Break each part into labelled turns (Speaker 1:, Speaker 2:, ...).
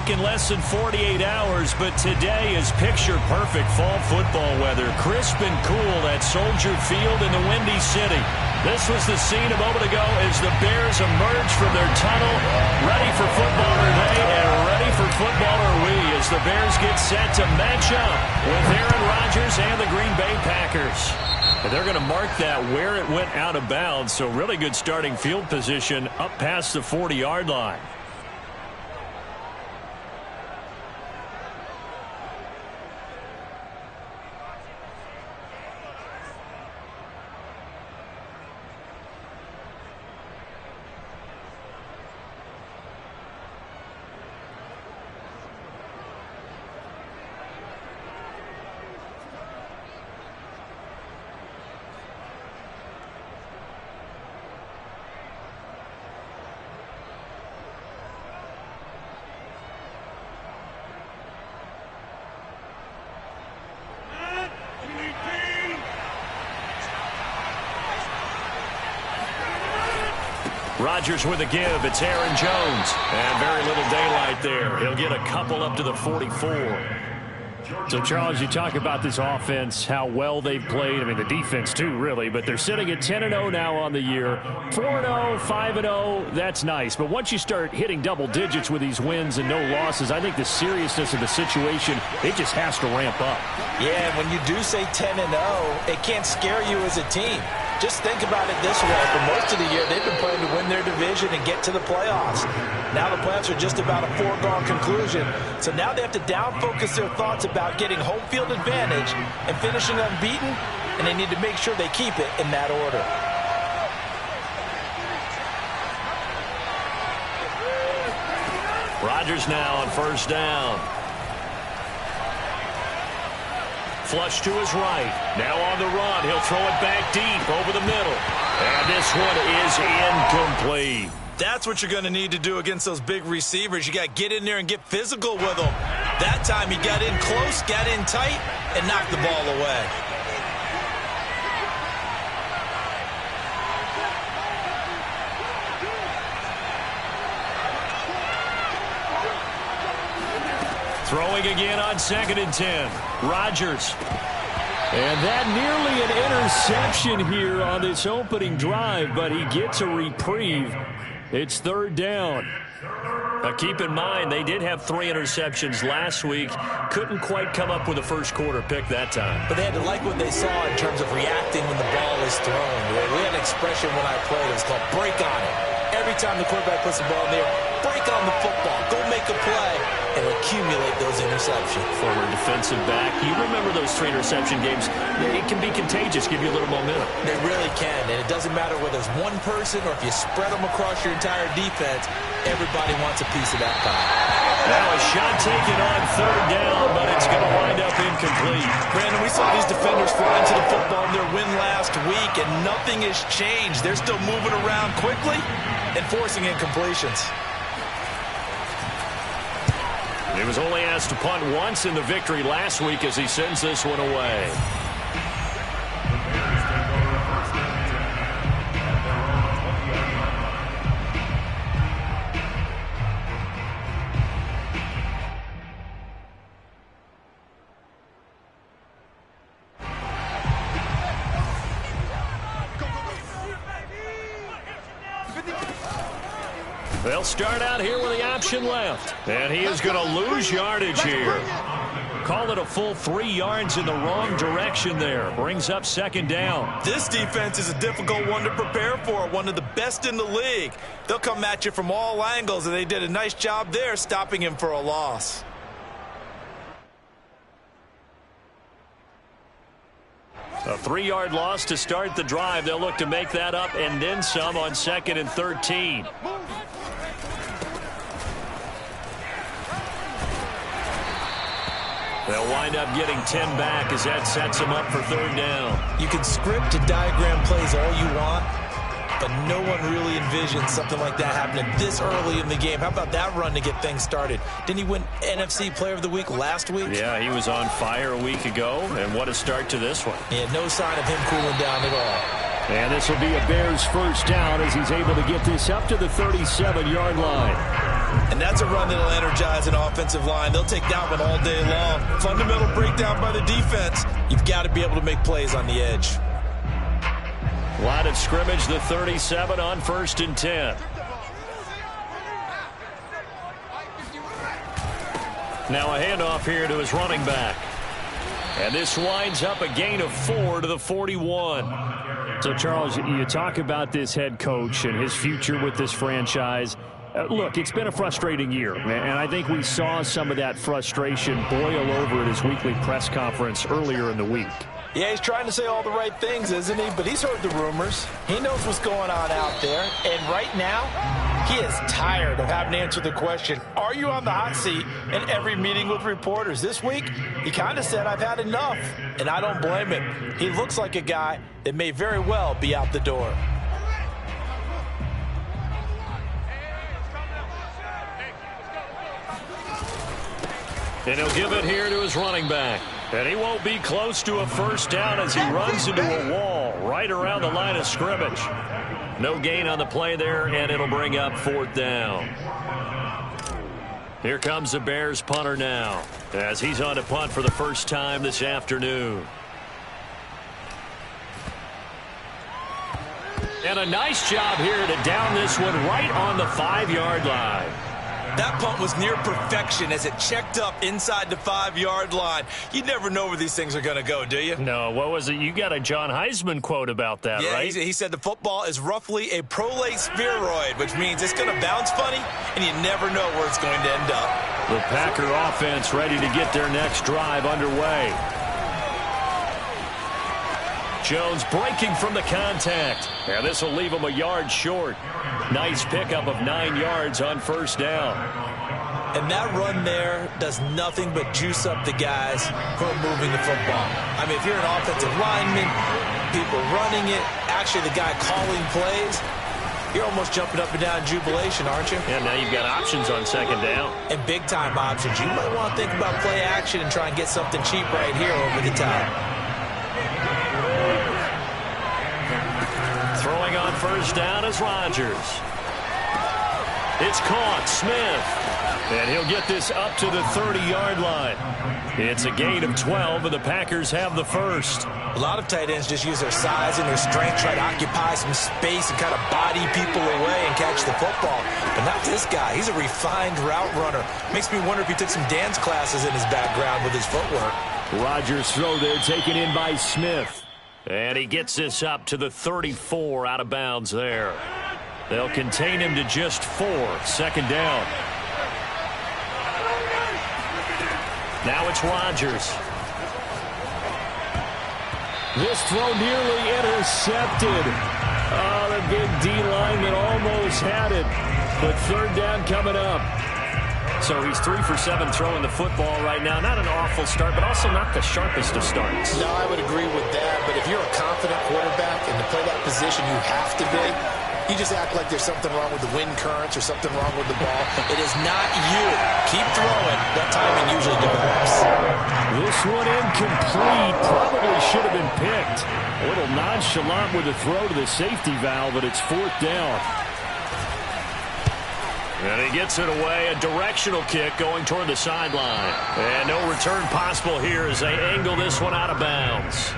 Speaker 1: week in less than 48 hours, but today is picture-perfect fall football weather. Crisp and cool at Soldier Field in the Windy City. This was the scene a moment ago as the Bears emerged from their tunnel, ready for football are they, and ready for football are we, as the Bears get set to match up with Aaron Rodgers and the Green Bay Packers. And they're going to mark that where it went out of bounds, so really good starting field position up past the 40-yard line. Rodgers with a give. It's Aaron Jones. And very little daylight there. He'll get a couple up to the 44. So, Charles, you talk about this offense, how well they've played. I mean, the defense, too, really. But they're sitting at 10-0 now on the year. 4-0, 5-0, that's nice. But once you start hitting double digits with these wins and no losses, I think the seriousness of the situation, it just has to ramp up.
Speaker 2: Yeah, when you do say 10-0, it can't scare you as a team. Just think about it this way. For most of the year, they've been playing to win their division and get to the playoffs. Now the playoffs are just about a foregone conclusion. So now they have to down-focus their thoughts about getting home field advantage and finishing unbeaten, and they need to make sure they keep it in that order.
Speaker 1: Rodgers now on first down. Flush to his right. Now on the run. He'll throw it back deep over the middle. And this one is incomplete.
Speaker 2: That's what you're going to need to do against those big receivers. You got to get in there and get physical with them. That time he got in close, got in tight, and knocked the ball away.
Speaker 1: Throwing again on 2nd and 10. Rodgers. And that nearly an interception here on this opening drive, but he gets a reprieve. It's 3rd down. Now keep in mind, they did have 3 interceptions last week. Couldn't quite come up with a first quarter pick that time.
Speaker 2: But they had to like what they saw in terms of reacting when the ball is thrown. We had an expression when I played. It was called break on it. Every time the quarterback puts the ball in there, break on the football. Go make a play and accumulate those interceptions.
Speaker 1: Former defensive back. You remember those 3 interception games. It can be contagious, give you a little momentum.
Speaker 2: They really can, and it doesn't matter whether it's one person or if you spread them across your entire defense, everybody wants a piece of that pie.
Speaker 1: Now a shot taken on 3rd down, but it's going to wind up incomplete.
Speaker 2: Brandon, we saw these defenders fly into the football in their win last week, and nothing has changed. They're still moving around quickly and forcing incompletions.
Speaker 1: He was only asked to punt once in the victory last week as he sends this one away. They'll start out here with the option left. And he is going to lose yardage here. Call it a full 3 yards in the wrong direction there. Brings up 2nd down.
Speaker 2: This defense is a difficult one to prepare for. One of the best in the league. They'll come at you from all angles, and they did a nice job there stopping him for a loss.
Speaker 1: A 3-yard loss to start the drive. They'll look to make that up and then some on 2nd and 13. They'll wind up getting 10 back as that sets them up for 3rd down.
Speaker 2: You can script and diagram plays all you want, but no one really envisioned something like that happening this early in the game. How about that run to get things started? Didn't he win NFC Player of the Week last week?
Speaker 1: Yeah, he was on fire a week ago, and what a start to this one.
Speaker 2: Yeah, no sign of him cooling down at all.
Speaker 1: And this will be a Bears 1st down as he's able to get this up to the 37-yard line.
Speaker 2: And that's a run that'll energize an offensive line. They'll take that one all day long. Fundamental breakdown by the defense. You've got to be able to make plays on the edge.
Speaker 1: Line of scrimmage, the 37 on 1st and 10. Now a handoff here to his running back. And this winds up a gain of 4 to the 41.
Speaker 3: So, Charles, you talk about this head coach and his future with this franchise. Look, it's been a frustrating year, and I think we saw some of that frustration boil over at his weekly press conference earlier in the week.
Speaker 2: Yeah, he's trying to say all the right things, isn't he? But he's heard the rumors. He knows what's going on out there. And right now, he is tired of having to answer the question, are you on the hot seat, in every meeting with reporters. This week, he kind of said, I've had enough. And I don't blame him. He looks like a guy that may very well be out the door.
Speaker 1: And he'll give it here to his running back. And he won't be close to a first down as he runs into a wall right around the line of scrimmage. No gain on the play there, and it'll bring up 4th down. Here comes the Bears punter now as he's on to punt for the first time this afternoon. And a nice job here to down this one right on the 5-yard line.
Speaker 2: That punt was near perfection as it checked up inside the 5-yard line. You never know where these things are going to go, do you?
Speaker 1: No, what was it? You got a John Heisman quote about that,
Speaker 2: yeah,
Speaker 1: right?
Speaker 2: He said the football is roughly a prolate spheroid, which means it's going to bounce funny, and you never know where it's going to end up.
Speaker 1: The Packer offense ready to get their next drive underway. Jones breaking from the contact. And this will leave him a yard short. Nice pickup of 9 yards on first down.
Speaker 2: And that run there does nothing but juice up the guys who are moving the football. I mean, if you're an offensive lineman, people running it, actually the guy calling plays, you're almost jumping up and down in jubilation, aren't you?
Speaker 1: Yeah, now you've got options on second down.
Speaker 2: And big-time options. You might want to think about play action and try and get something cheap right here over the top.
Speaker 1: Throwing on first down is Rodgers. It's caught. Smith. And he'll get this up to the 30-yard line. It's a gain of 12, and the Packers have the first.
Speaker 2: A lot of tight ends just use their size and their strength, try to occupy some space and kind of body people away and catch the football. But not this guy. He's a refined route runner. Makes me wonder if he took some dance classes in his background with his footwork.
Speaker 1: Rodgers' throw there taken in by Smith. And he gets this up to the 34 out of bounds there. They'll contain him to just 4. Second down. Now it's Rodgers. This throw nearly intercepted. Oh, the big D lineman almost had it. But third down coming up. So he's 3 for 7 throwing the football right now. Not an awful start, but also not the sharpest of starts.
Speaker 4: No, I would agree with that. But if you're a confident quarterback and to play that position, you have to be. You just act like there's something wrong with the wind currents or something wrong with the ball.
Speaker 2: It is not you. Keep throwing. That timing usually develops.
Speaker 1: This one incomplete. Probably should have been picked. A little nonchalant with the throw to the safety valve, but it's 4th down. And he gets it away. A directional kick going toward the sideline. And no return possible here as they angle this one out of bounds.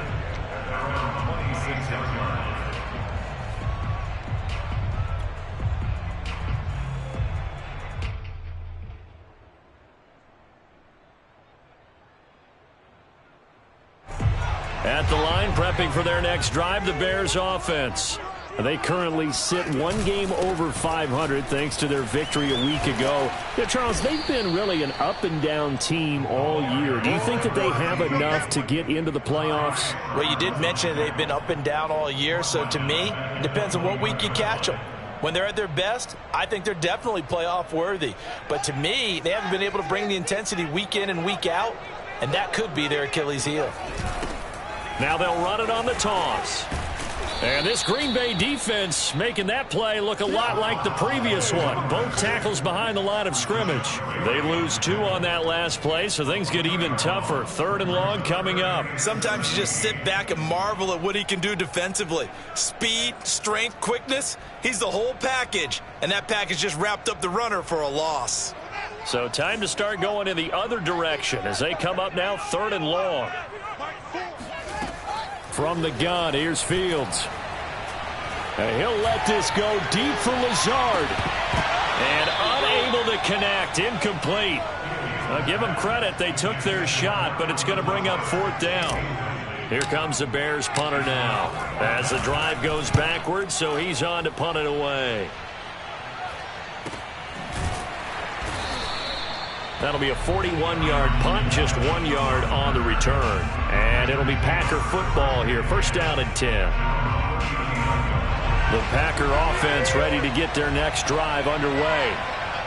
Speaker 1: At the line, prepping for their next drive, the Bears offense. They currently sit 1 game over 500 thanks to their victory a week ago. Yeah, Charles, they've been really an up-and-down team all year. Do you think that they have enough to get into the playoffs?
Speaker 2: Well, you did mention they've been up and down all year, so to me, it depends on what week you catch them. When they're at their best, I think they're definitely playoff worthy. But to me, they haven't been able to bring the intensity week in and week out, and that could be their Achilles heel.
Speaker 1: Now they'll run it on the toss. And this Green Bay defense making that play look a lot like the previous one. Both tackles behind the line of scrimmage. They lose 2 on that last play, so things get even tougher. 3rd and long coming up.
Speaker 2: Sometimes you just sit back and marvel at what he can do defensively. Speed, strength, quickness, he's the whole package. And that package just wrapped up the runner for a loss.
Speaker 1: So time to start going in the other direction as they come up now 3rd and long. From the gun, here's Fields. And he'll let this go deep for Lazard. And unable to connect, incomplete. I'll give them credit, they took their shot, but it's going to bring up 4th down. Here comes the Bears punter now. As the drive goes backwards, so he's on to punt it away. That'll be a 41-yard punt, just 1 yard on the return. And it'll be Packer football here, 1st down and 10. The Packer offense ready to get their next drive underway.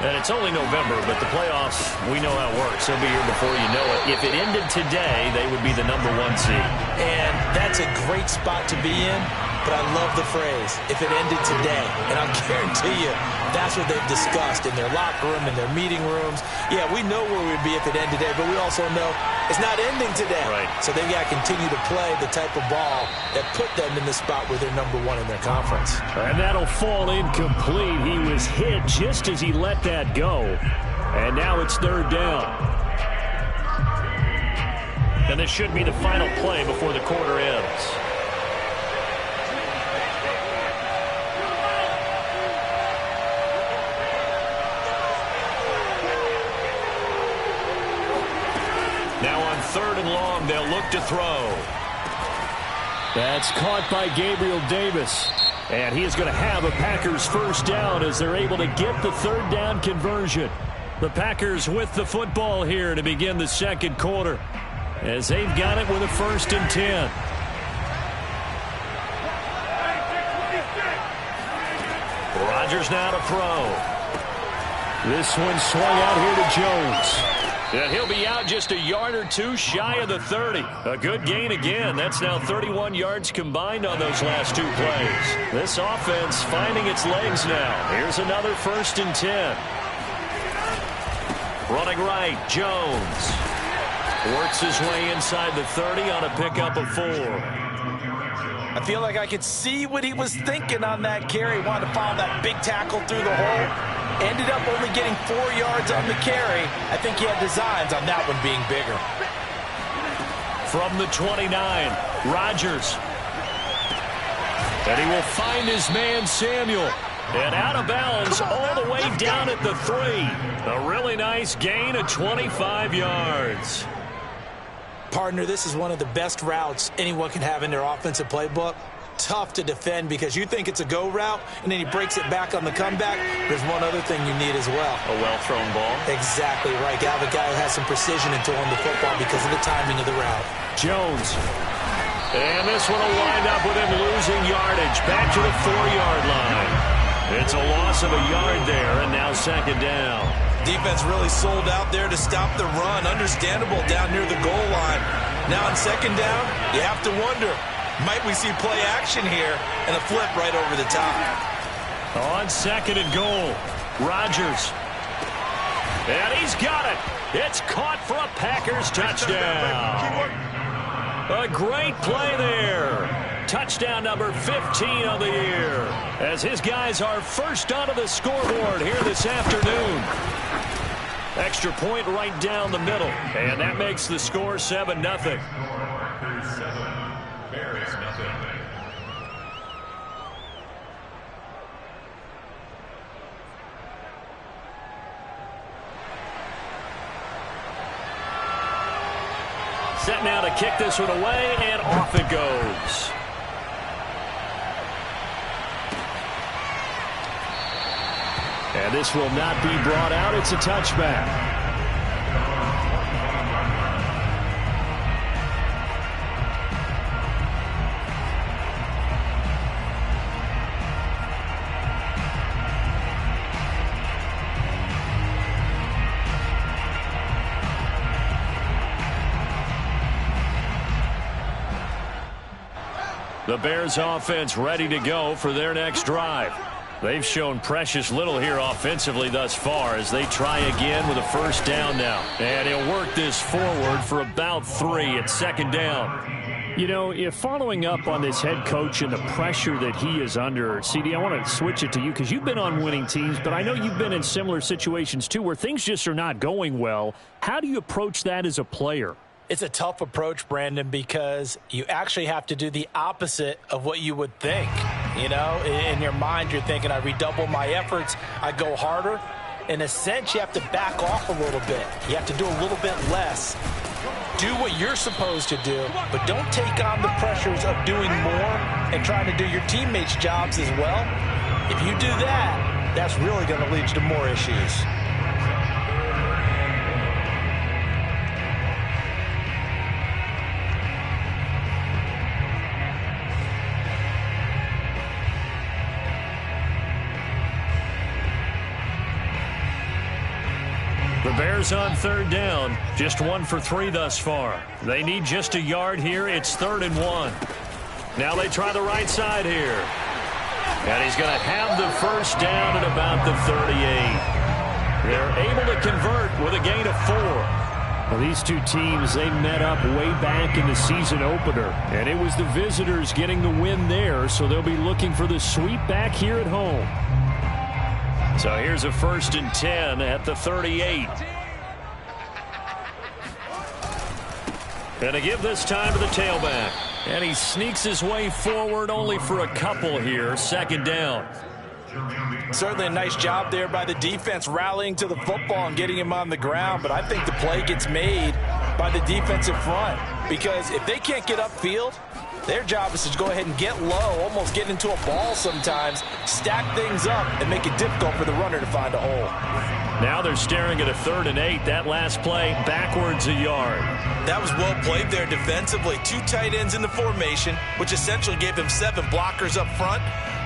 Speaker 1: And it's only November, but the playoffs, we know how it works. They'll be here before you know it. If it ended today, they would be the #1 seed.
Speaker 2: And that's a great spot to be in, but I love the phrase, if it ended today. And I'll guarantee you, that's what they've discussed in their locker room, in their meeting rooms. Yeah, we know where we'd be if it ended today, but we also know it's not ending today.
Speaker 1: Right.
Speaker 2: So they got to continue to play the type of ball that put them in the spot where they're #1 in their conference.
Speaker 3: And that'll fall incomplete. He was hit just as he let that go. And now it's 3rd down.
Speaker 1: And this should be the final play before the quarter ends. Now on 3rd and long, they'll look to throw.
Speaker 3: That's caught by Gabriel Davis. And he is going to have a Packers 1st down as they're able to get the 3rd down conversion.
Speaker 1: The Packers with the football here to begin the 2nd quarter, as they've got it with a 1st and 10. Rodgers now to throw.
Speaker 3: This one swung out here to Jones.
Speaker 1: And he'll be out just a yard or 2 shy of the 30. A good gain again. That's now 31 yards combined on those last 2 plays. This offense finding its legs now. Here's another 1st and 10. Running right, Jones. Works his way inside the 30 on a pickup of 4.
Speaker 2: I feel like I could see what he was thinking on that carry. Wanted to follow that big tackle through the hole. Ended up only getting 4 yards on the carry. I think he had designs on that one being bigger.
Speaker 1: From the 29, Rodgers. And he will find his man, Samuel. And out of bounds all the way down at the 3. A really nice gain of 25 yards.
Speaker 2: Partner, this is one of the best routes anyone can have in their offensive playbook. Tough to defend because you think it's a go route, and then he breaks it back on the comeback. There's one other thing you need as well.
Speaker 1: A well-thrown ball.
Speaker 2: Exactly right. You have a guy who has some precision in throwing the football because of the timing of the route.
Speaker 3: Jones.
Speaker 1: And this one will wind up with him losing yardage. Back to the 4-yard line. It's a loss of a yard there, and now 2nd down.
Speaker 2: Defense really sold out there to stop the run. Understandable down near the goal line. Now on 2nd down, you have to wonder, might we see play action here and a flip right over the top?
Speaker 1: On 2nd and goal, Rodgers. And he's got it. It's caught for a Packers touchdown. A great play there. Touchdown number 15 of the year, as his guys are first onto the scoreboard here this afternoon. Extra point right down the middle, and that makes the score 7-0.
Speaker 5: Bears nothing.
Speaker 1: Set now to kick this one away, and off it goes.
Speaker 3: And this will not be brought out. It's a touchback.
Speaker 1: The Bears offense ready to go for their next drive. They've shown precious little here offensively thus far as they try again with a first down now. And he'll work this forward for about 3 at second down.
Speaker 3: You know, if following up on this head coach and the pressure that he is under, CD, I want to switch it to you because you've been on winning teams, but I know you've been in similar situations too where things just are not going well. How do you approach that as a player?
Speaker 2: It's a tough approach, Brandon, because you actually have to do the opposite of what you would think. You know, in your mind, you're thinking, I redouble my efforts, I go harder. In a sense, you have to back off a little bit. You have to do a little bit less. Do what you're supposed to do, but don't take on the pressures of doing more and trying to do your teammates' jobs as well. If you do that, that's really going to lead you to more issues.
Speaker 1: The Bears on third down, just 1 for 3 thus far. They need just a yard here. It's 3rd and 1. Now they try the right side here. And he's going to have the first down at about the 38. They're able to convert with a gain of 4.
Speaker 3: Well, these two teams, they met up way back in the season opener, and it was the visitors getting the win there, so they'll be looking for the sweep back here at home.
Speaker 1: So here's a 1st and 10 at the 38. And a give this time to the tailback. And he sneaks his way forward only for a couple here. 2nd down.
Speaker 2: Certainly a nice job there by the defense rallying to the football and getting him on the ground. But I think the play gets made by the defensive front. Because if they can't get upfield, their job is to go ahead and get low, almost get into a ball sometimes, stack things up, and make it difficult for the runner to find a hole.
Speaker 1: Now they're staring at a 3rd and 8. That last play, backwards a yard.
Speaker 2: That was well played there defensively. 2 tight ends in the formation, which essentially gave them 7 blockers up front.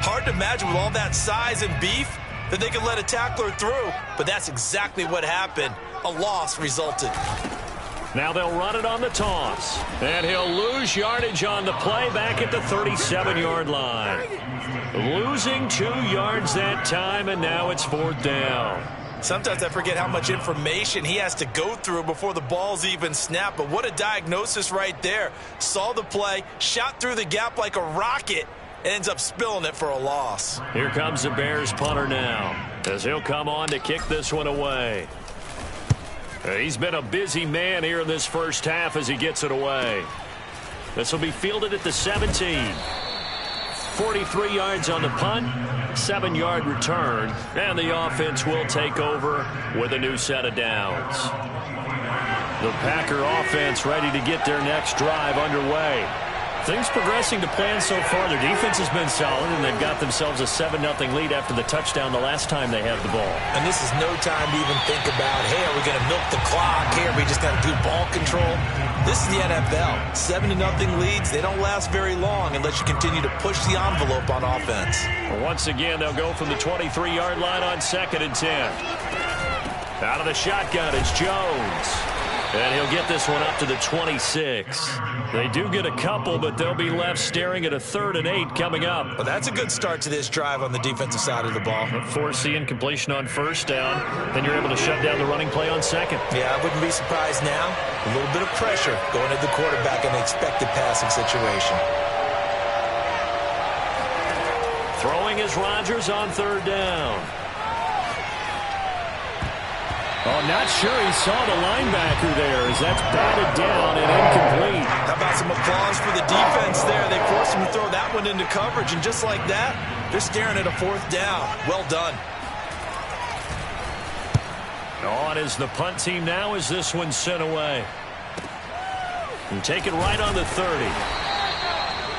Speaker 2: Hard to imagine with all that size and beef that they could let a tackler through, but that's exactly what happened. A loss resulted.
Speaker 1: Now they'll run it on the toss. And he'll lose yardage on the play back at the 37-yard line. Losing 2 yards that time, and now it's 4th down.
Speaker 2: Sometimes I forget how much information he has to go through before the ball's even snapped. But what a diagnosis right there. Saw the play, shot through the gap like a rocket, and ends up spilling it for a loss.
Speaker 1: Here comes the Bears punter now, as he'll come on to kick this one away. He's been a busy man here in this first half as he gets it away. This will be fielded at the 17. 43 yards on the punt, 7-yard return, and the offense will take over with a new set of downs. The Packer offense ready to get their next drive underway. Things progressing to plan so far. Their defense has been solid, and they've got themselves a 7-0 lead after the touchdown the last time they had the ball.
Speaker 2: And this is no time to even think about, hey, are we going to milk the clock? Hey, are we just going to do ball control? This is the NFL. 7-0 leads, they don't last very long unless you continue to push the envelope on offense.
Speaker 1: Once again, they'll go from the 23-yard line on 2nd and 10. Out of the shotgun, it's Jones. And he'll get this one up to the 26. They do get a couple, but they'll be left staring at a 3rd and 8 coming up.
Speaker 2: Well, that's a good start to this drive on the defensive side of the ball.
Speaker 1: Force the incompletion on 1st down. Then you're able to shut down the running play on 2nd.
Speaker 2: Yeah, I wouldn't be surprised now. A little bit of pressure going at the quarterback in an expected passing situation.
Speaker 1: Throwing is Rodgers on 3rd down.
Speaker 3: Oh, not sure he saw the linebacker there as that's batted down and incomplete.
Speaker 2: How about some applause for the defense there? They forced him to throw that one into coverage, and just like that, they're staring at a 4th down. Well done.
Speaker 1: On is the punt team now as this one's sent away. And take it right on the 30.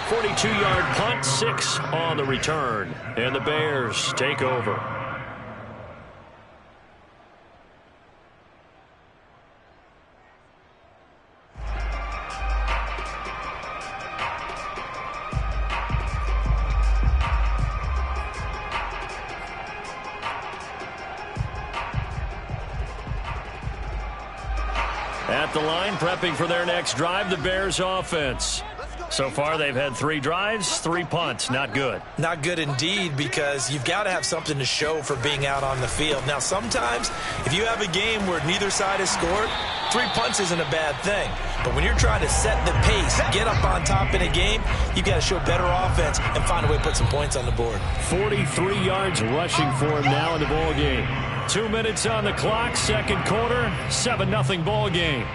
Speaker 1: 42-yard punt, 6 on the return. And the Bears take over. At the line, prepping for their next drive, the Bears offense.
Speaker 3: So far, they've had 3 drives, 3 punts. Not good.
Speaker 2: Not good indeed, because you've got to have something to show for being out on the field. Now, sometimes, if you have a game where neither side has scored, 3 punts isn't a bad thing. But when you're trying to set the pace, get up on top in a game, you've got to show better offense and find a way to put some points on the board.
Speaker 3: 43 yards rushing for him now in the ball game. 2 minutes on the clock, second quarter, 7-0 ball game.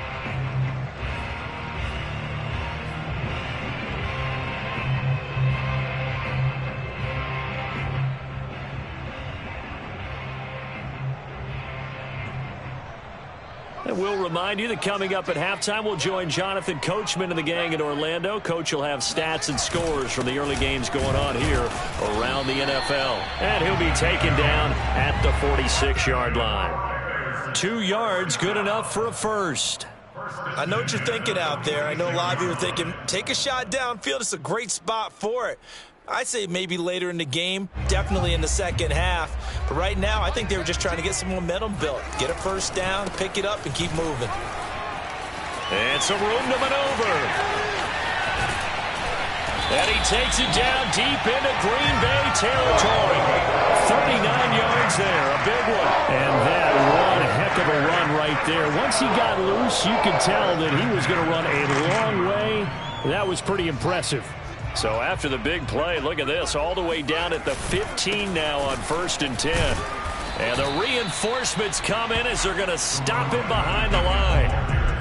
Speaker 3: And we'll remind you that coming up at halftime, we'll join Jonathan Coachman and the gang in Orlando. Coach will have stats and scores from the early games going on here around the NFL. And he'll be taken down at the 46-yard line. 2 yards, good enough for a first.
Speaker 2: I know what you're thinking out there. I know a lot of you are thinking, take a shot downfield. It's a great spot for it. I'd say maybe later in the game, definitely in the second half. But right now, I think they were just trying to get some momentum built. Get a first down, pick it up, and keep moving.
Speaker 3: And some room to maneuver. And he takes it down deep into Green Bay territory. 39 yards there, a big one. And that one heck of a run right there. Once he got loose, you could tell that he was going to run a long way. That was pretty impressive. So after the big play, look at this, all the way down at the 15 now on 1st and 10. And the reinforcements come in as they're going to stop him behind the line.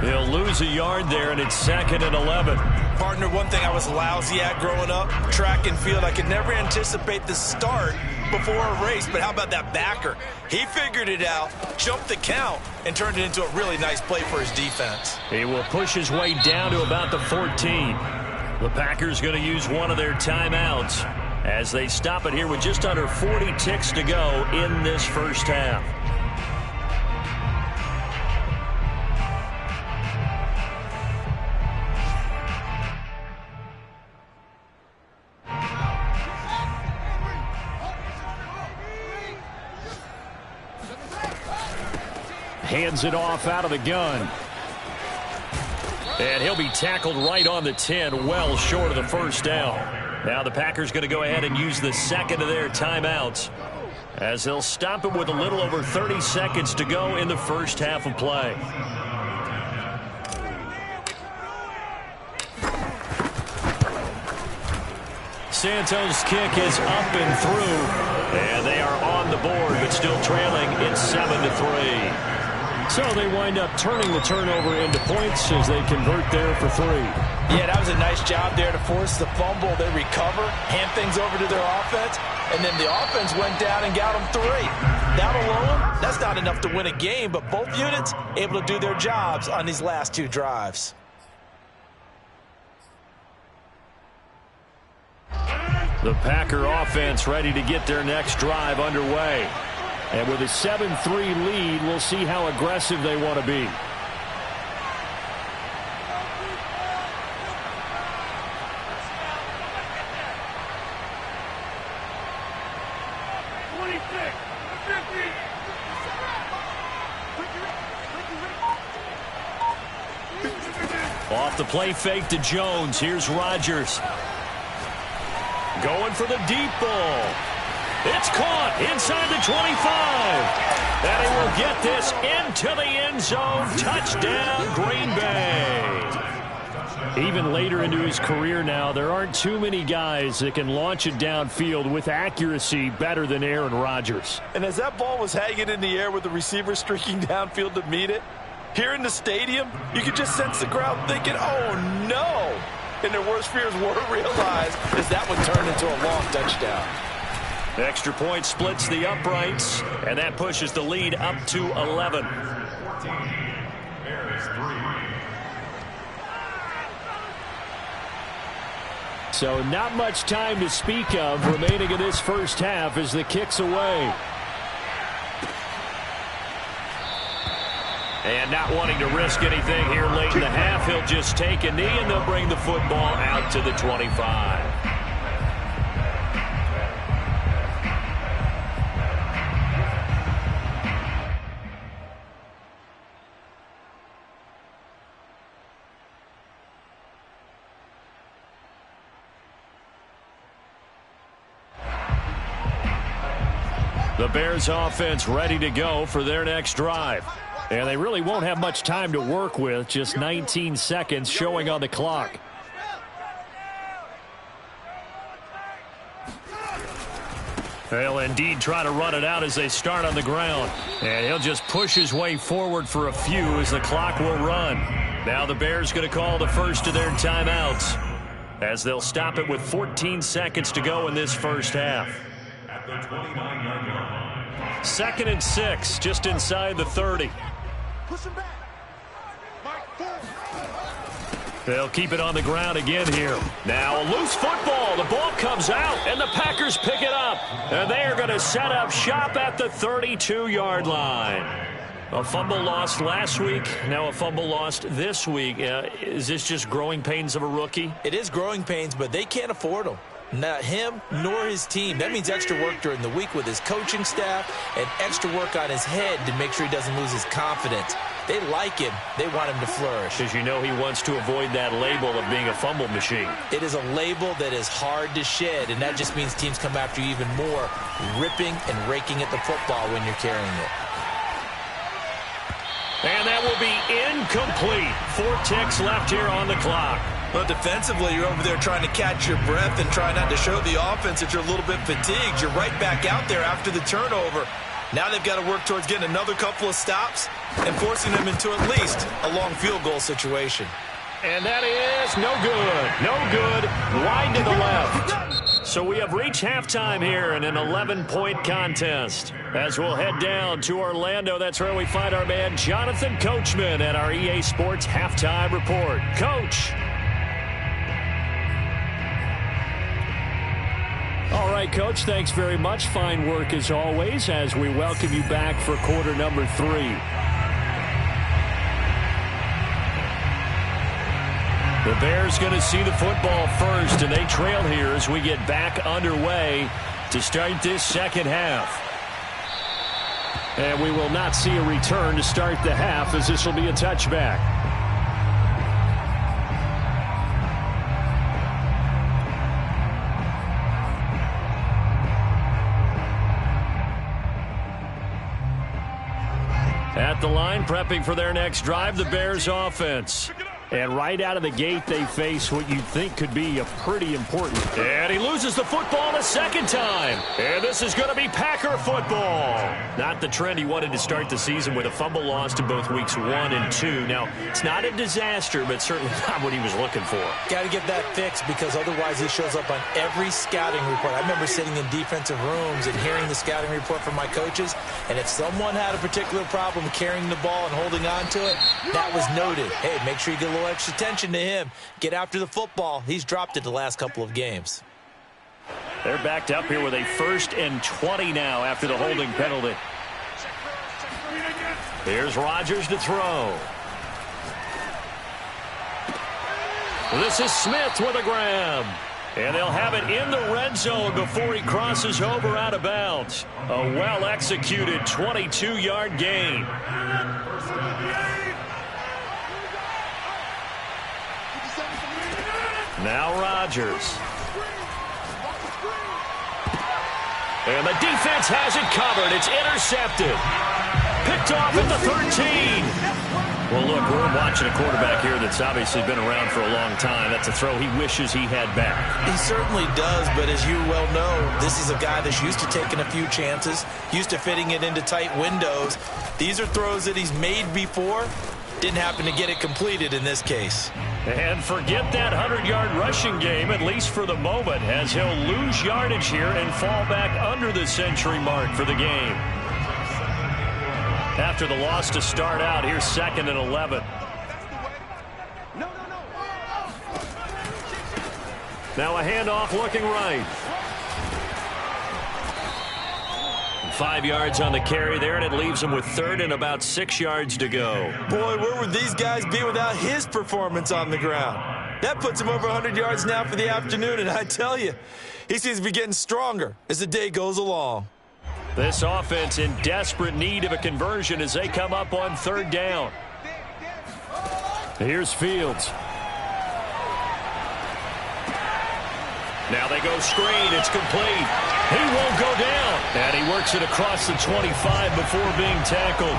Speaker 3: He'll lose a yard there, and it's 2nd and 11.
Speaker 2: Partner, one thing I was lousy at growing up, track and field, I could never anticipate the start before a race, but how about that backer? He figured it out, jumped the count, and turned it into a really nice play for his defense.
Speaker 3: He will push his way down to about the 14. The Packers going to use one of their timeouts as they stop it here with just under 40 ticks to go in this first half. Hands it off out of the gun. And he'll be tackled right on the 10, well short of the first down. Now the Packers going to go ahead and use the second of their timeouts as they'll stop it with a little over 30 seconds to go in the first half of play. Santos' kick is up and through, and they are on the board, but still trailing. It's 7-3. So they wind up turning the turnover into points as they convert there for 3.
Speaker 2: Yeah, that was a nice job there to force the fumble. They recover, hand things over to their offense, and then the offense went down and got them 3. That alone, that's not enough to win a game, but both units able to do their jobs on these last 2 drives.
Speaker 3: The Packer offense ready to get their next drive underway. And with a 7-3 lead, we'll see how aggressive they want to be. Off the play fake to Jones. Here's Rodgers. Going for the deep ball. It's caught inside the 25. And he will get this into the end zone. Touchdown, Green Bay. Even later into his career now, there aren't too many guys that can launch it downfield with accuracy better than Aaron Rodgers.
Speaker 2: And as that ball was hanging in the air with the receiver streaking downfield to meet it, here in the stadium, you could just sense the crowd thinking, oh, no. And their worst fears were realized as that one turned into a long touchdown.
Speaker 3: Extra point splits the uprights, and that pushes the lead up to 11. So not much time to speak of remaining in this first half as the kick's away. And not wanting to risk anything here late in the half, he'll just take a knee and they'll bring the football out to the 25.
Speaker 1: The Bears offense ready to go for their next drive.
Speaker 3: And they really won't have much time to work with, just 19 seconds showing on the clock.
Speaker 1: They'll indeed try to run it out as they start on the ground. And he'll just push his way forward for a few as the clock will run. Now the Bears going to call the first of their timeouts as they'll stop it with 14 seconds to go in this first half. At the 29-yard line. 2nd and 6, just inside the 30.
Speaker 5: Push him back.
Speaker 1: They'll keep it on the ground again here. Now a loose football. The ball comes out, and the Packers pick it up. And they are going to set up shop at the 32-yard line. A fumble lost last week, now a fumble lost this week. Is this just growing pains of a rookie?
Speaker 2: It is growing pains, but they can't afford them. Not him nor his team. That means extra work during the week with his coaching staff and extra work on his head to make sure he doesn't lose his confidence. They like him. They want him to flourish.
Speaker 1: Because you know he wants to avoid that label of being a fumble machine.
Speaker 2: It is a label that is hard to shed, and that just means teams come after you even more, ripping and raking at the football when you're carrying it.
Speaker 1: And that will be incomplete. 4 ticks left here on the clock.
Speaker 2: Well, defensively, you're over there trying to catch your breath and try not to show the offense that you're a little bit fatigued. You're right back out there after the turnover. Now they've got to work towards getting another couple of stops and forcing them into at least a long field goal situation.
Speaker 1: And that is no good. No good. Wide to the left. So we have reached halftime here in an 11-point contest. As we'll head down to Orlando, that's where we find our man Jonathan Coachman at our EA Sports Halftime Report. Coach.
Speaker 3: All right, Coach, thanks very much. Fine work as always as we welcome you back for quarter number 3.
Speaker 1: The Bears going to see the football first, and they trail here as we get back underway to start this second half.
Speaker 3: And we will not see a return to start the half as this will be a touchback.
Speaker 1: At the line, prepping for their next drive, the Bears offense.
Speaker 3: And right out of the gate, they face what you'd think could be a pretty important.
Speaker 1: And he loses the football a second time. And this is going to be Packer football. Not the trend he wanted to start the season with a fumble lost in both weeks 1 and 2. Now, it's not a disaster, but certainly not what he was looking for.
Speaker 2: Got to get that fixed because otherwise he shows up on every scouting report. I remember sitting in defensive rooms and hearing the scouting report from my coaches, and if someone had a particular problem carrying the ball and holding on to it, that was noted. Hey, make sure you get a little extra attention to him. Get after the football. He's dropped it the last couple of games.
Speaker 1: They're backed up here with a 1st and 20 now after the holding penalty. Here's Rodgers to throw. This is Smith with a grab. And they'll have it in the red zone before he crosses over out of bounds. A well-executed 22-yard gain. Now Rodgers. And the defense has it covered. It's intercepted. Picked off at the 13. Well, look, we're watching a quarterback here that's obviously been around for a long time. That's a throw he wishes he had back.
Speaker 2: He certainly does, but as you well know, this is a guy that's used to taking a few chances, used to fitting it into tight windows. These are throws that he's made before. Didn't happen to get it completed in this case.
Speaker 1: And forget that 100-yard rushing game, at least for the moment, as he'll lose yardage here and fall back under the century mark for the game. After the loss to start out, here's 2nd and 11. Now a handoff looking right. 5 yards on the carry there, and it leaves him with 3rd and about 6 yards to go.
Speaker 2: Boy, where would these guys be without his performance on the ground? That puts him over 100 yards now for the afternoon, and I tell you, he seems to be getting stronger as the day goes along.
Speaker 1: This offense in desperate need of a conversion as they come up on 3rd down. Here's Fields. Now they go screen. It's complete. He won't go down. And he works it across the 25 before being tackled.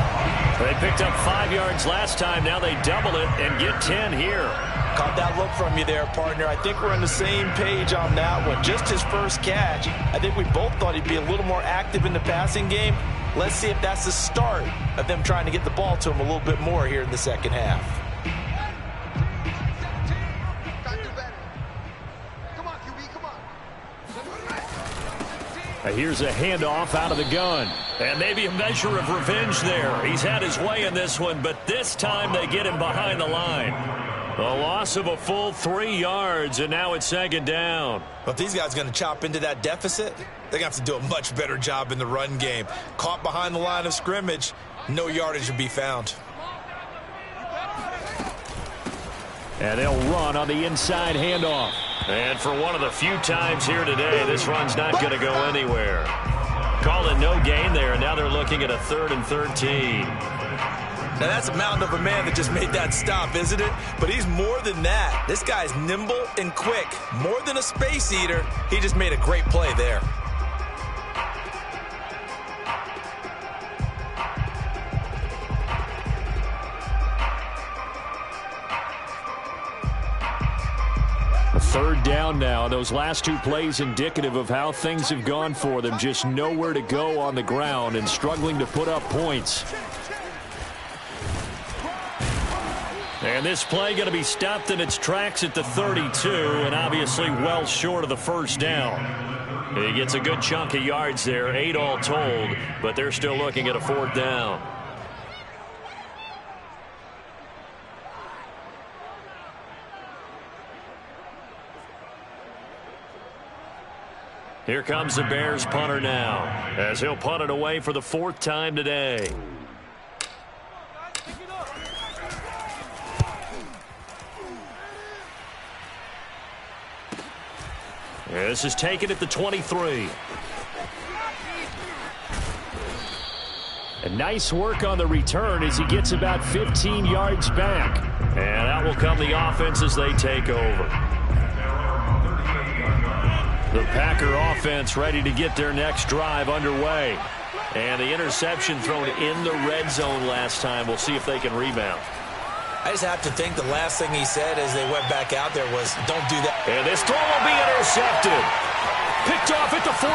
Speaker 1: They picked up 5 yards last time. Now they double it and get 10 here.
Speaker 2: Caught that look from you there, partner. I think we're on the same page on that one. Just his first catch. I think we both thought he'd be a little more active in the passing game. Let's see if that's the start of them trying to get the ball to him a little bit more here in the second half.
Speaker 3: Here's a handoff out of the gun.
Speaker 1: And maybe a measure of revenge there. He's had his way in this one, but this time they get him behind the line. A loss of a full 3 yards, and now it's second down.
Speaker 2: But if these guys are going to chop into that deficit, they're going to have to do a much better job in the run game. Caught behind the line of scrimmage, no yardage to be found.
Speaker 3: And they'll run on the inside handoff.
Speaker 1: And for one of the few times here today, this run's not going to go anywhere. Calling no gain there, and now they're looking at a 3rd and 13.
Speaker 2: Now that's a mountain of a man that just made that stop, isn't it? But he's more than that. This guy's nimble and quick. More than a space eater, he just made a great play there.
Speaker 3: Third down now. Those last 2 plays indicative of how things have gone for them. Just nowhere to go on the ground and struggling to put up points.
Speaker 1: And this play going to be stopped in its tracks at the 32, and obviously well short of the first down. He gets a good chunk of yards there, 8 all told, but they're still looking at a 4th down. Here comes the Bears punter now, as he'll punt it away for the 4th time today. This is taken at the 23.
Speaker 3: And nice work on the return as he gets about 15 yards back.
Speaker 1: And out will come the offense as they take over. The Packer offense ready to get their next drive underway. And the interception thrown in the red zone last time. We'll see if they can rebound.
Speaker 2: I just have to think the last thing he said as they went back out there was, don't do that.
Speaker 1: And this throw will be intercepted. Picked off at the 14.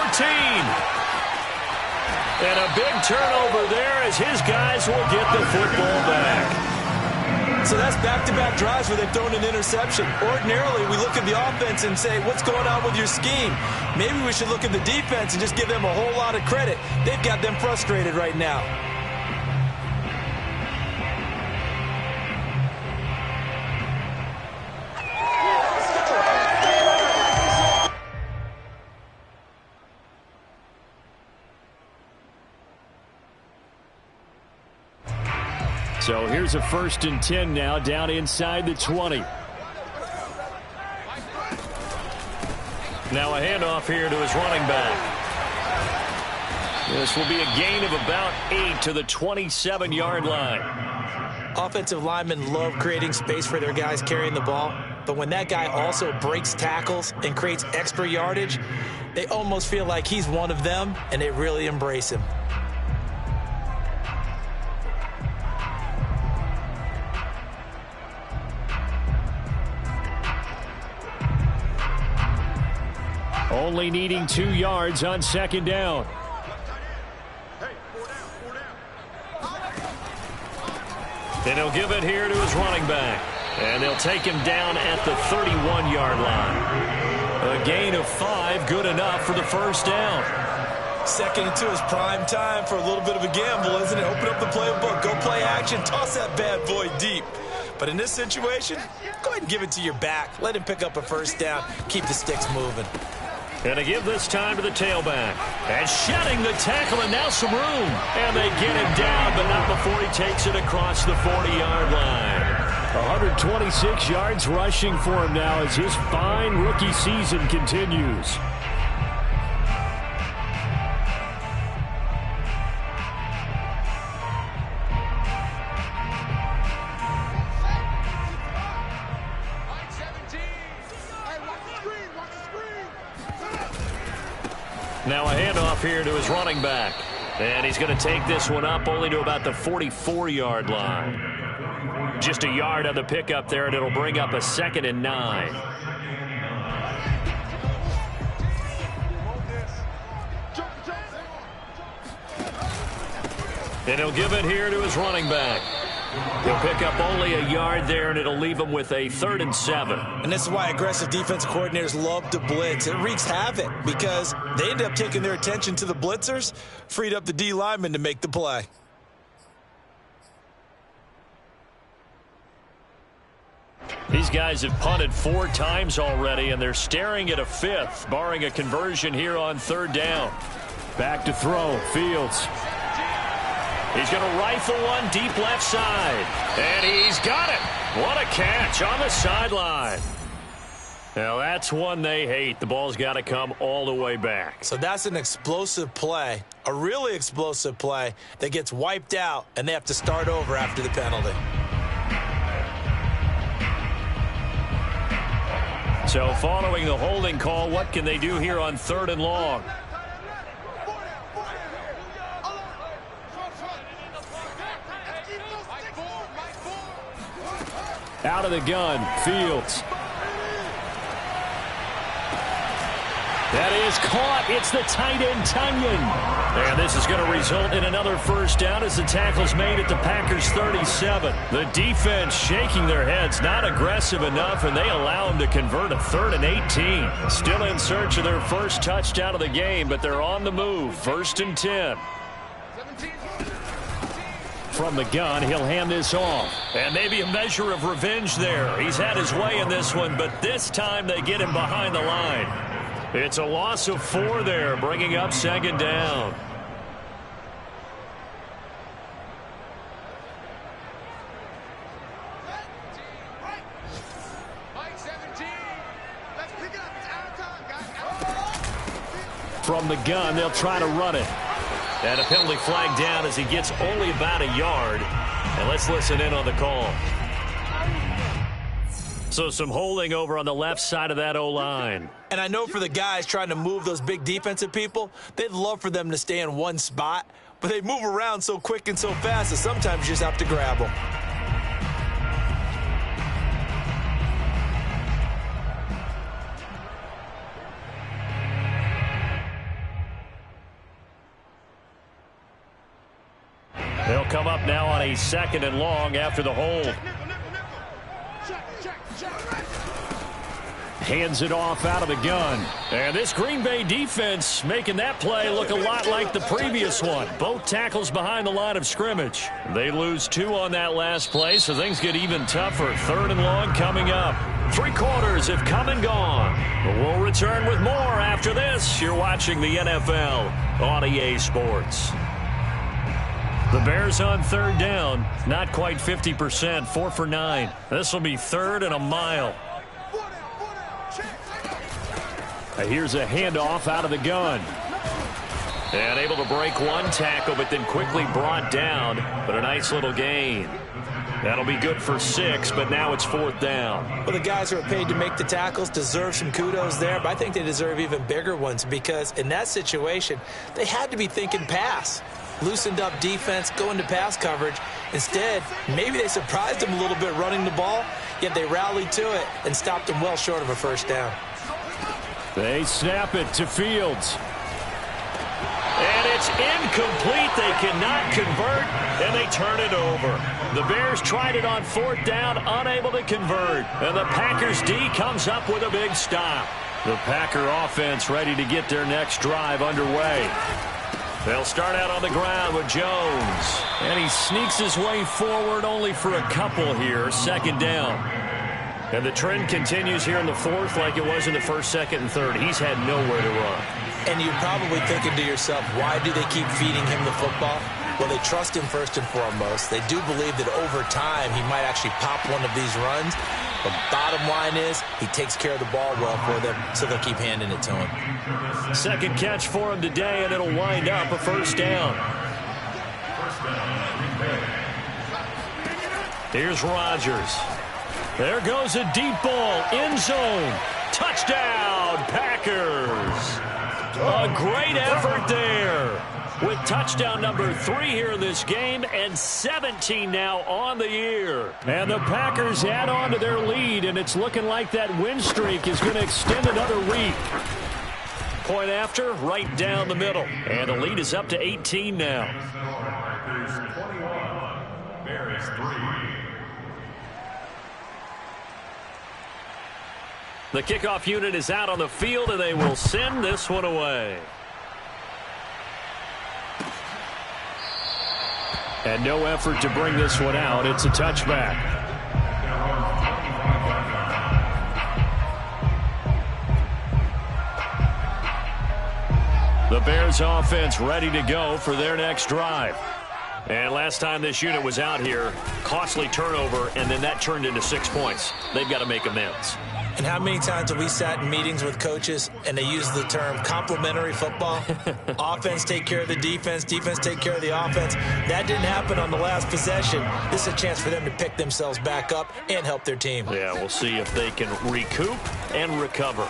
Speaker 1: And a big turnover there as his guys will get the football back.
Speaker 2: So that's back-to-back drives where they've thrown an interception. Ordinarily, we look at the offense and say, what's going on with your scheme? Maybe we should look at the defense and just give them a whole lot of credit. They've got them frustrated right now.
Speaker 3: So here's a 1st and 10 now, down inside the 20.
Speaker 1: Now a handoff here to his running back. This will be a gain of about 8 to the 27-yard line.
Speaker 2: Offensive linemen love creating space for their guys carrying the ball, but when that guy also breaks tackles and creates extra yardage, they almost feel like he's one of them, and they really embrace him.
Speaker 3: Only needing 2 yards on 2nd down.
Speaker 1: Then he'll give it here to his running back. And they'll take him down at the 31-yard line. A gain of 5, good enough for the 1st down.
Speaker 2: 2nd and 2 is prime time for a little bit of a gamble, isn't it? Open up the playbook, go play action, toss that bad boy deep. But in this situation, go ahead and give it to your back. Let him pick up a 1st down. Keep the sticks moving.
Speaker 1: And to give this time to the tailback. And shedding the tackle, and now some room. And they get him down, but not before he takes it across the 40-yard line.
Speaker 3: 126 yards rushing for him now as his fine rookie season continues. Now a handoff here to his running back. And he's going to take this one up only to about the 44-yard line. Just a yard on the pickup there, and it'll bring up a 2nd and 9. And he'll give it here to his running back. He'll pick up only a yard there, and it'll leave him with a 3rd and 7.
Speaker 2: And this is why aggressive defensive coordinators love to blitz. It wreaks havoc because they end up taking their attention to the blitzers, freed up the D lineman to make the play.
Speaker 3: These guys have punted 4 times already, and they're staring at a 5th, barring a conversion here on 3rd down. Back to throw, Fields. He's going to rifle one deep left side. And he's got it. What a catch on the sideline. Now, that's one they hate. The ball's got to come all the way back.
Speaker 2: So that's an explosive play, a really explosive play that gets wiped out, and they have to start over after the penalty.
Speaker 3: So following the holding call, what can they do here on 3rd and long? Out of the gun, Fields. That is caught. It's the tight end, Tunyon. And this is going to result in another 1st down as the tackle's made at the Packers' 37. The defense shaking their heads, not aggressive enough, and they allow them to convert a 3rd and 18. Still in search of their first touchdown of the game, but they're on the move. 1st and 10. From the gun, he'll hand this off. And maybe a measure of revenge there. He's had his way in this one, but this time they get him behind the line. It's a loss of 4 there, bringing up 2nd down. From the gun, they'll try to run it. And a penalty flag down as he gets only about a yard. And let's listen in on the call. So some holding over on the left side of that O-line.
Speaker 2: And I know for the guys trying to move those big defensive people, they'd love for them to stay in one spot, but they move around so quick and so fast that sometimes you just have to grab them.
Speaker 3: They'll come up now on a 2nd and long after the hold. Hands it off out of the gun. And this Green Bay defense making that play look a lot like the previous one. Both tackles behind the line of scrimmage. They lose 2 on that last play, so things get even tougher. 3rd and long coming up. 3 quarters have come and gone. But we'll return with more after this. You're watching the NFL on EA Sports. The Bears on 3rd down. Not quite 50%. 4 for 9. This will be 3rd and a mile. Here's a handoff out of the gun. And able to break one tackle, but then quickly brought down. But a nice little gain. That'll be good for 6, but now it's 4th down.
Speaker 2: Well, the guys who are paid to make the tackles deserve some kudos there, but I think they deserve even bigger ones because in that situation, they had to be thinking pass. Loosened up defense, going to pass coverage. Instead, maybe they surprised them a little bit running the ball, yet they rallied to it and stopped them well short of a 1st down.
Speaker 3: They snap it to Fields. And it's incomplete. They cannot convert, and they turn it over. The Bears tried it on 4th down, unable to convert. And the Packers D comes up with a big stop. The Packer offense ready to get their next drive underway. They'll start out on the ground with Jones. And he sneaks his way forward only for a couple here. 2nd down. And the trend continues here in the 4th like it was in the 1st, 2nd, and 3rd. He's had nowhere to run.
Speaker 2: And you're probably thinking to yourself, why do they keep feeding him the football? Well, they trust him first and foremost. They do believe that over time he might actually pop one of these runs. But bottom line is he takes care of the ball well for them, so they'll keep handing it to him.
Speaker 3: 2nd catch for him today, and it'll wind up a 1st down. Here's Rodgers. There goes a deep ball, end zone. Touchdown, Packers.
Speaker 1: A great effort there. With touchdown number 3 here in this game, and 17 now on the year.
Speaker 3: And the Packers add on to their lead, and it's looking like that win streak is going to extend another week.
Speaker 1: Point after, right down the middle. And the lead is up to 18 now.
Speaker 5: Packers 21, Bears 3.
Speaker 1: The kickoff unit is out on the field, and they will send this one away.
Speaker 3: And no effort to bring this one out. It's a touchback.
Speaker 1: The Bears offense ready to go for their next drive. And last time this unit was out here, costly turnover, and then that turned into 6 points. They've got to make amends.
Speaker 2: And how many times have we sat in meetings with coaches and they use the term complementary football? Offense take care of the defense, defense take care of the offense. That didn't happen on the last possession. This is a chance for them to pick themselves back up and help their team.
Speaker 1: Yeah, we'll see if they can recoup and recover.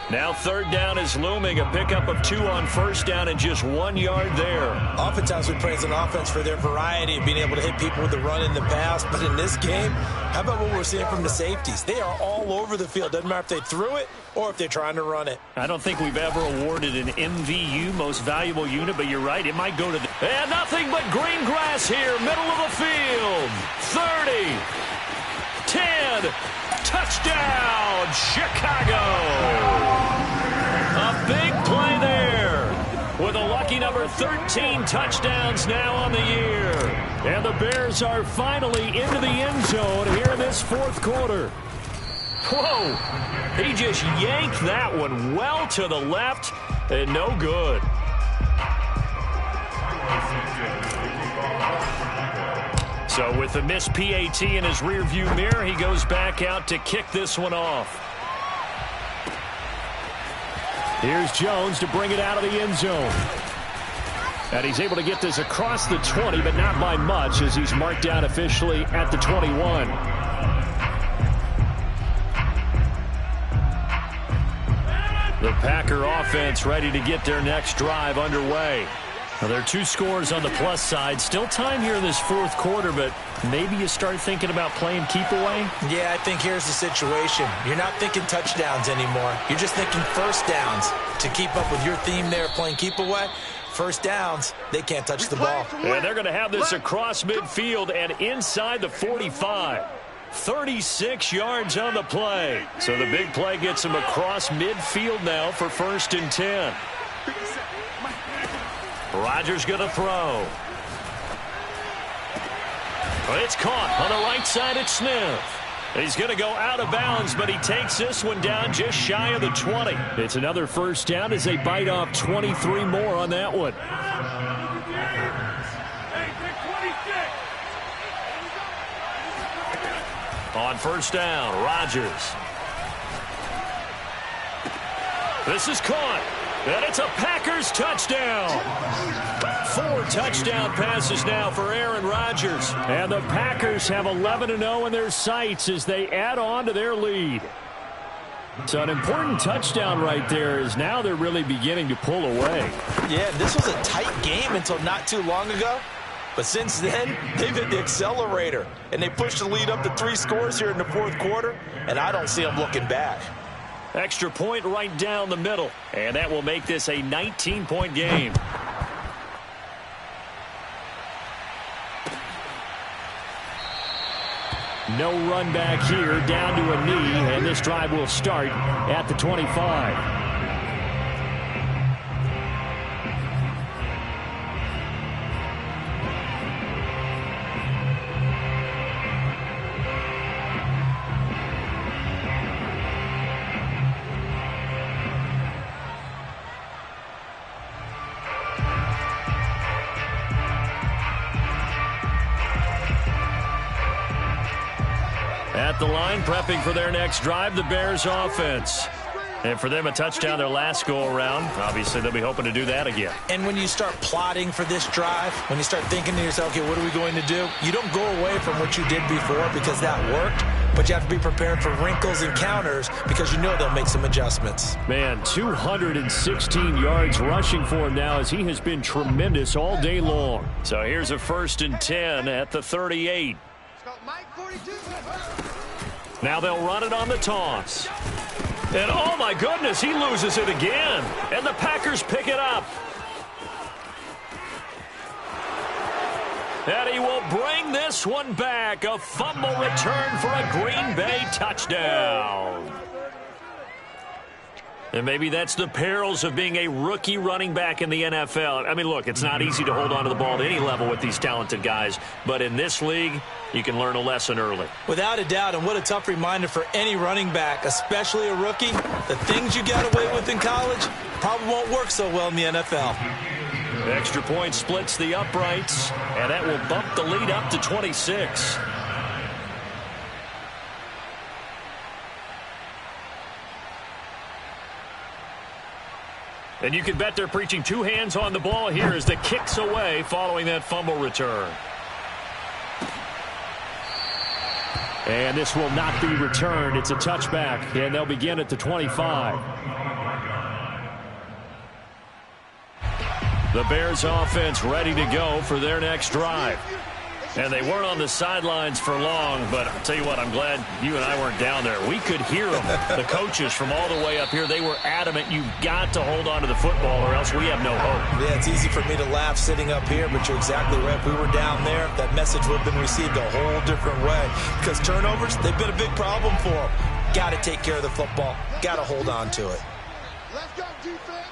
Speaker 1: Now third down is looming. A pickup of 2 on first down and just 1 yard there.
Speaker 2: Oftentimes we praise an offense for their variety of being able to hit people with the run in the pass. But in this game, how about what we're seeing from the safeties? They are all over the field. Doesn't matter if they threw it or if they're trying to run it.
Speaker 1: I don't think we've ever awarded an MVU, most valuable unit, but you're right. It might go to the... And nothing but green grass here, middle of the field. 30, 10, touchdown, Chicago. A big play there with a lucky number 13 touchdowns now on the year.
Speaker 3: And the Bears are finally into the end zone here in this fourth quarter.
Speaker 1: Whoa, he just yanked that one well to the left and no good. So with the missed PAT in his rearview mirror, he goes back out to kick this one off.
Speaker 3: Here's Jones to bring it out of the end zone. And he's able to get this across the 20, but not by much, as he's marked down officially at the 21.
Speaker 1: The Packer offense ready to get their next drive underway. Now, there are 2 scores on the plus side. Still time here in this fourth quarter, but maybe you start thinking about playing keep away?
Speaker 2: Yeah, I think here's the situation. You're not thinking touchdowns anymore. You're just thinking first downs. To keep up with your theme there, playing keep away, first downs, they can't touch the ball.
Speaker 1: And they're going to have this across midfield and inside the 45. 36 yards on the play. So the big play gets them across midfield now for 1st and 10. Rodgers going to throw. But it's caught on the right side at Smith. He's going to go out of bounds, but he takes this one down just shy of the 20.
Speaker 3: It's another first down as they bite off 23 more on that one.
Speaker 1: On first down, Rodgers. This is caught. And it's a Packers touchdown. 4 touchdown passes now for Aaron Rodgers.
Speaker 3: And the Packers have 11-0 in their sights as they add on to their lead. So an important touchdown right there is now they're really beginning to pull away.
Speaker 2: Yeah, this was a tight game until not too long ago. But since then, they've hit the accelerator. And they pushed the lead up to 3 scores here in the fourth quarter. And I don't see them looking back.
Speaker 1: Extra point right down the middle. And that will make this a 19-point game.
Speaker 3: No run back here, down to a knee, and this drive will start at the 25.
Speaker 1: At the line, prepping for their next drive, the Bears offense. And for them, a touchdown their last go-around. Obviously, they'll be hoping to do that again.
Speaker 2: And when you start plotting for this drive, when you start thinking to yourself, okay, what are we going to do? You don't go away from what you did before because that worked. but you have to be prepared for wrinkles and counters because you know they'll make some adjustments.
Speaker 3: Man, 216 yards rushing for him now as he has been tremendous all day long.
Speaker 1: So here's a 1st and 10 at the 38. Now they'll run it on the toss. And oh my goodness, he loses it again. And the Packers pick it up. And he will bring this one back. A fumble return for a Green Bay touchdown. And maybe that's the perils of being a rookie running back in the NFL. I mean, look, it's not easy to hold on to the ball at any level with these talented guys. But in this league, you can learn a lesson early.
Speaker 2: Without a doubt, and what a tough reminder for any running back, especially a rookie. The things you got away with in college probably won't work so well in the NFL.
Speaker 1: The extra point splits the uprights, and that will bump the lead up to 26. And you can bet they're preaching 2 hands on the ball here as the kick's away following that fumble return.
Speaker 3: And this will not be returned. It's a touchback, and they'll begin at the 25.
Speaker 1: The Bears offense ready to go for their next drive. And they weren't on the sidelines for long, but I'll tell you what, I'm glad you and I weren't down there. We could hear them. The coaches from all the way up here, they were adamant, you've got to hold on to the football or else we have no hope.
Speaker 2: Yeah, it's easy for me to laugh sitting up here, but you're exactly right. If we were down there, that message would have been received a whole different way. Because turnovers, they've been a big problem for them. Got to take care of the football. Got to hold on to it.
Speaker 6: Let's go, defense.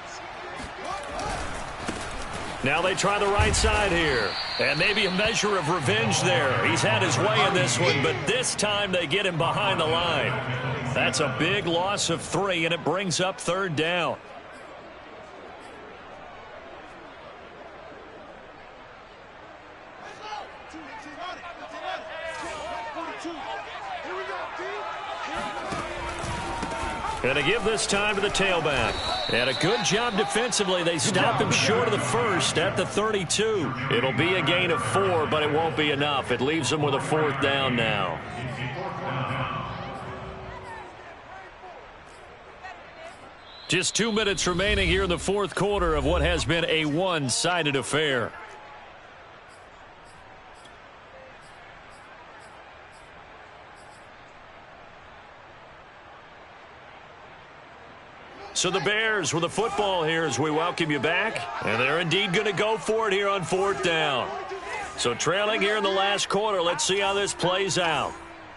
Speaker 1: Now they try the right side here. And maybe a measure of revenge there. He's had his way in this one, but this time they get him behind the line. That's a big loss of 3, and it brings up 3rd down. And to give this time to the tailback. And a good job defensively. They stop him short of the 1st at the 32. It'll be a gain of 4, but it won't be enough. It leaves them with a 4th down now. Just 2 minutes remaining here in the 4th quarter of what has been a one-sided affair. So the Bears with the football here as we welcome you back. And they're indeed going to go for it here on 4th down. So trailing here in the last quarter. Let's see how this plays out.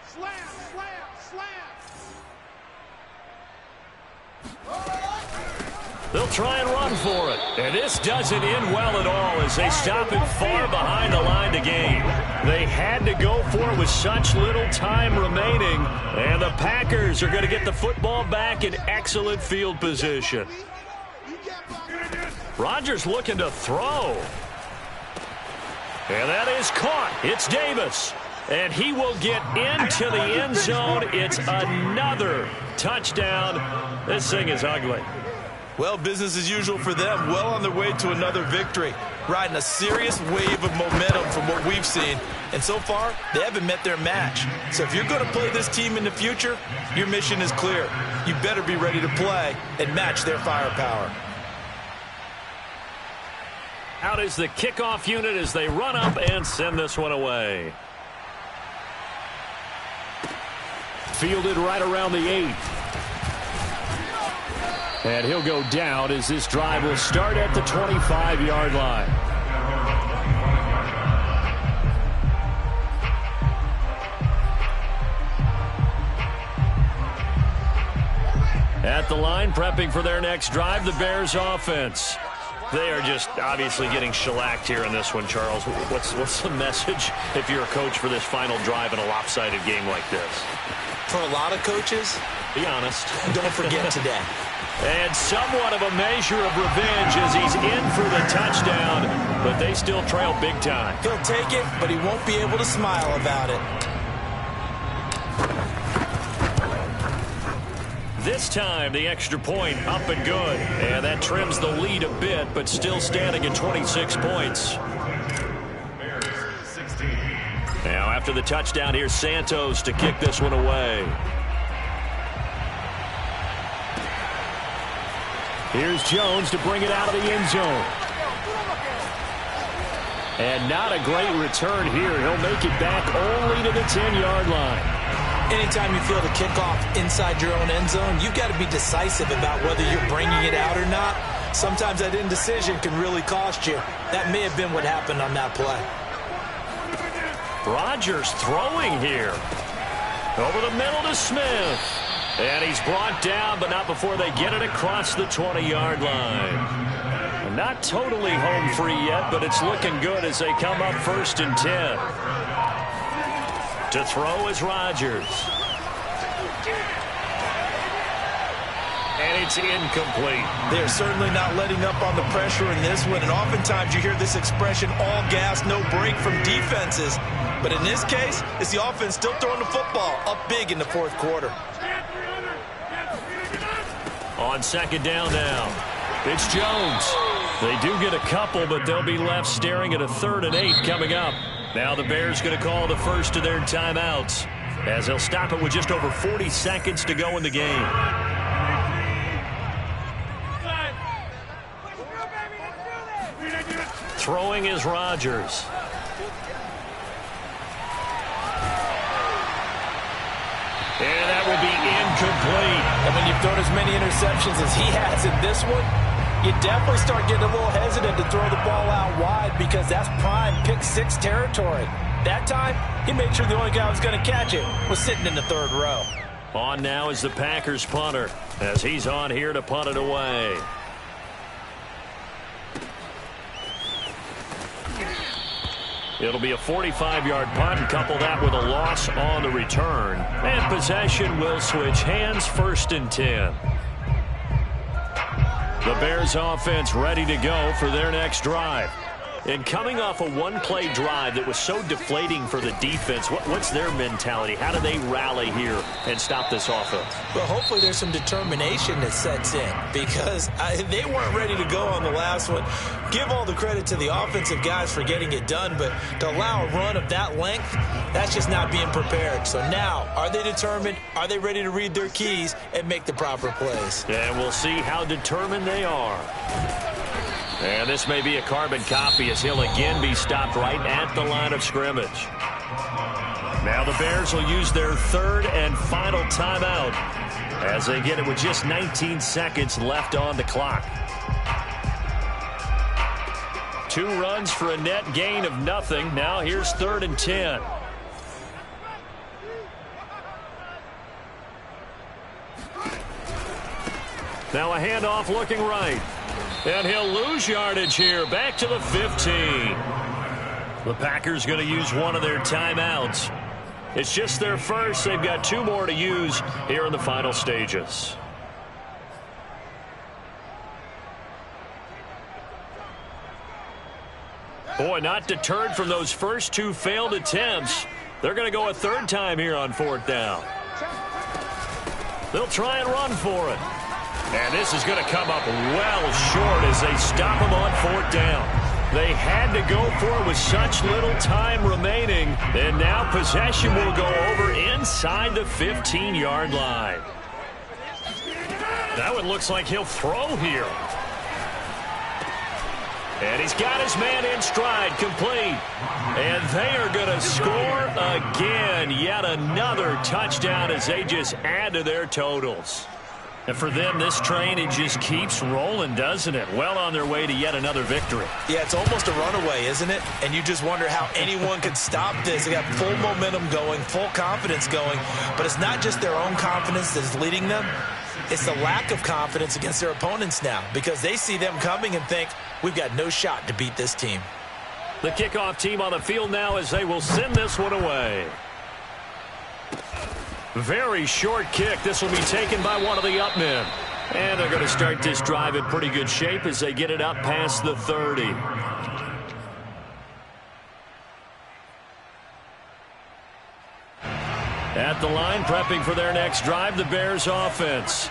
Speaker 6: Slam, slam, slam.
Speaker 1: They'll try and run for it. And this doesn't end well at all as they stop it far behind the line to gain. They had to go for it with such little time remaining. And the Packers are going to get the football back in excellent field position. Rodgers looking to throw. And that is caught. It's Davis. And he will get into the end zone. It's another touchdown. This thing is ugly.
Speaker 2: Well, business as usual for them. Well on their way to another victory. Riding a serious wave of momentum from what we've seen. And so far, they haven't met their match. So if you're going to play this team in the future, your mission is clear. You better be ready to play and match their firepower.
Speaker 1: Out is the kickoff unit as they run up and send this one away.
Speaker 3: Fielded right around the 8. And he'll go down as this drive will start at the 25-yard line.
Speaker 1: At the line, prepping for their next drive, the Bears offense. They are just obviously getting shellacked here in this one, Charles. What's the message if you're a coach for this final drive in a lopsided game like this?
Speaker 2: For a lot of coaches,
Speaker 1: be honest.
Speaker 2: Don't forget today.
Speaker 1: And somewhat of a measure of revenge as he's in for the touchdown, but they still trail big time.
Speaker 2: He'll take it, but he won't be able to smile about it.
Speaker 1: This time, the extra point up and good. And that trims the lead a bit, but still standing at 26 points.
Speaker 5: Bears 16.
Speaker 1: Now After the touchdown, here's Santos to kick this one away.
Speaker 3: Here's Jones to bring it out of the end zone. And not a great return here. He'll make it back only to the 10-yard line.
Speaker 2: Anytime you feel the kickoff inside your own end zone, you've got to be decisive about whether you're bringing it out or not. Sometimes that indecision can really cost you. That may have been what happened on that play.
Speaker 1: Rodgers throwing here. Over the middle to Smith. And he's brought down, but not before they get it across the 20-yard line. Not totally home free yet, but it's looking good as they come up 1st and 10. To throw is Rodgers. And it's incomplete.
Speaker 2: They're certainly not letting up on the pressure in this one, and oftentimes you hear this expression, all gas, no break from defenses. But in this case, it's the offense still throwing the football up big in the 4th quarter.
Speaker 1: On 2nd down now, it's Jones. They do get a couple, but they'll be left staring at a 3rd and 8 coming up. Now the Bears going to call the first of their timeouts as they'll stop it with just over 40 seconds to go in the game. Throwing is Rodgers. And that will be incomplete.
Speaker 2: And when you've thrown as many interceptions as he has in this one, you definitely start getting a little hesitant to throw the ball out wide because that's prime pick 6 territory. That time, he made sure the only guy who was going to catch it was sitting in the 3rd row.
Speaker 1: On now is the Packers punter as he's on here to punt it away. It'll be a 45-yard punt and couple that with a loss on the return. And possession will switch hands, 1st and 10. The Bears offense ready to go for their next drive. And coming off a one-play drive that was so deflating for the defense, what's their mentality? How do they rally here and stop this offense?
Speaker 2: Well, hopefully there's some determination that sets in because they weren't ready to go on the last one. Give all the credit to the offensive guys for getting it done, but to allow a run of that length, that's just not being prepared. So now, are they determined? Are they ready to read their keys and make the proper plays?
Speaker 1: And we'll see how determined they are. And this may be a carbon copy as he'll again be stopped right at the line of scrimmage. Now the Bears will use their 3rd and final timeout as they get it with just 19 seconds left on the clock. 2 runs for a net gain of nothing. Now here's 3rd and 10. Now a handoff looking right. And he'll lose yardage here. Back to the 15. The Packers going to use one of their timeouts. It's just their first. They've got 2 more to use here in the final stages. Boy, not deterred from those first 2 failed attempts. They're going to go a 3rd time here on 4th down. They'll try and run for it. And this is going to come up well short as they stop him on 4th down. They had to go for it with such little time remaining. And now possession will go over inside the 15-yard line. That one looks like he'll throw here. And he's got his man in stride, complete. And they are going to score again. Yet another touchdown as they just add to their totals. And for them, this train, it just keeps rolling, doesn't it? Well on their way to yet another victory.
Speaker 2: Yeah, it's almost a runaway, isn't it? And you just wonder how anyone could stop this. They got full momentum going, full confidence going. But it's not just their own confidence that's leading them. It's the lack of confidence against their opponents now because they see them coming and think, we've got no shot to beat this team.
Speaker 1: The kickoff team on the field now as they will send this one away. Very short kick. This will be taken by one of the up men. And they're going to start this drive in pretty good shape as they get it up past the 30. At the line, prepping for their next drive, the Bears offense.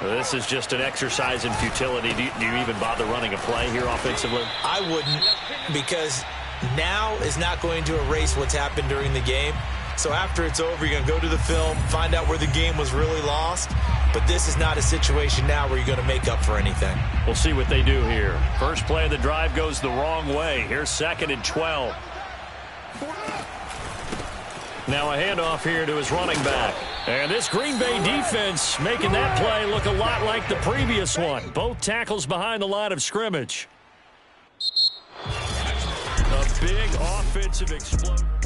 Speaker 1: This is just an exercise in futility. Do you even bother running a play here offensively?
Speaker 2: I wouldn't, because now is not going to erase what's happened during the game. So after it's over, you're going to go to the film, find out where the game was really lost. But this is not a situation now where you're going to make up for anything.
Speaker 3: We'll see what they do here. First play of the drive goes the wrong way. Here's 2nd and 12. Now a handoff here to his running back. And this Green Bay defense making that play look a lot like the previous one. Both tackles behind the line of scrimmage. A big offensive explosion.